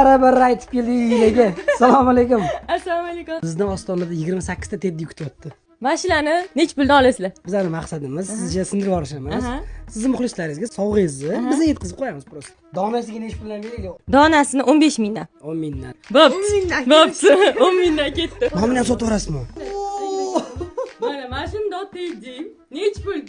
Barabar aytib keldik. Assalomu alaykum. Assalomu alaykum. Bizni ostonada 28 ta teddy kutyapti. Mashinani nech puldan olasizlar? Bizning maqsadimiz sizga sindirib olish emas. Sizni muxlislaringizga sovg'ingizni biz yetkazib qo'yamiz prosta. Donasiga nech puldan beraylik? Donasini 15 mingdan. 10 mingdan. Bo'pti. 10 mingdan ketdi. Nomini ham sotib olasizmi? Mana shunda teddy. Nech pul?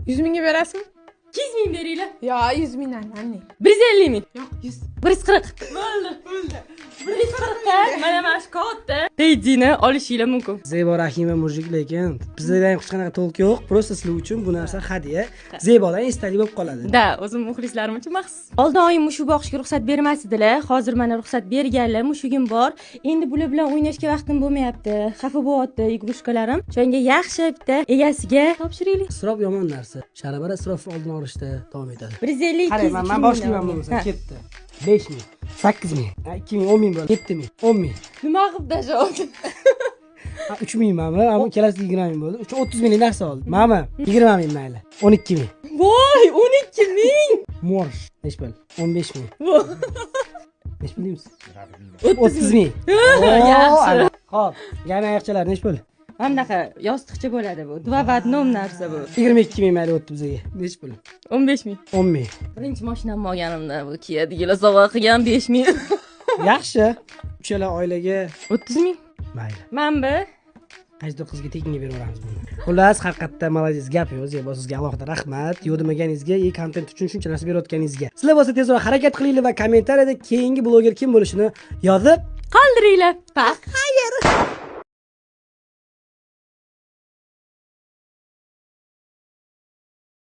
100 mingga berasizmi? 200 ming beringlar. Yo, 100 mingdan anne. 150 ming. Yo'q, 100. 140. Bo'ldi. 140 ga mana shu katta teddyni olishinglar mumkin. Zebo Rahima mujik, lekin bizda ham hech qanaqa to'lq yo'q. Prosta sizlar uchun bu narsa hadya. Zebodan esdalik bo'lib qoladi. Da, o'zim muxlislarim uchun maxsus. Oldin oyim mushuk boqishga ruxsat bermas edilar. Hozir mana ruxsat berganlar, mushugim bor. Endi bular bilan o'ynashga vaqtim bo'lmayapti. Xafa bo'lyapti igrushkalarim. Shunga yaxshi bitta egasiga topshiraylik. Isrof yomon narsa. Sharabara isrofni oldini olishda davom etadi. 150 Qarang, men boshlayman bo'lmasa ketdi. 5 ming, 8 ming, 2 ming, 10 ming bo'ldi. 7 ming, 10 ming. Nima qilib tashladi? 3 ming mami, ammo kelasi 20 ming bo'ldi. 30 ming narsa oldi. Mami, 20 ming mayli. 12 ming. Voy, 12 ming. Morsh, nech pul? 15 ming. Nech pul deymiz? 30 ming. Yaxshi. Xo'p, yana oyoqchalar nech pul? Hamdaqa yostiqcha bo'ladi bu. Dvovatnom narsa bu. 22 ming mayli o'tdi bizga. Nech pul? 15 ming. 10 ming. Birinchi mashinamni olganimda bu kiyadigilar sovg'a qilgan 5 ming. Yaxshi. Uchala oilaga 30 ming. mayli. Manba Qaysi qizga tekinga beramiz buni. Xullas, haqiqatda malades gap yo'q. Zebo sizga alohida rahmat. Yo'dimaganingizga, kontent uchun shuncha narsa berayotganingizga. Sizlar bo'lsa tezroq harakat qilinglar va kommentariyada keyingi bloger kim bo'lishini yozib qoldiringlar. Xayr.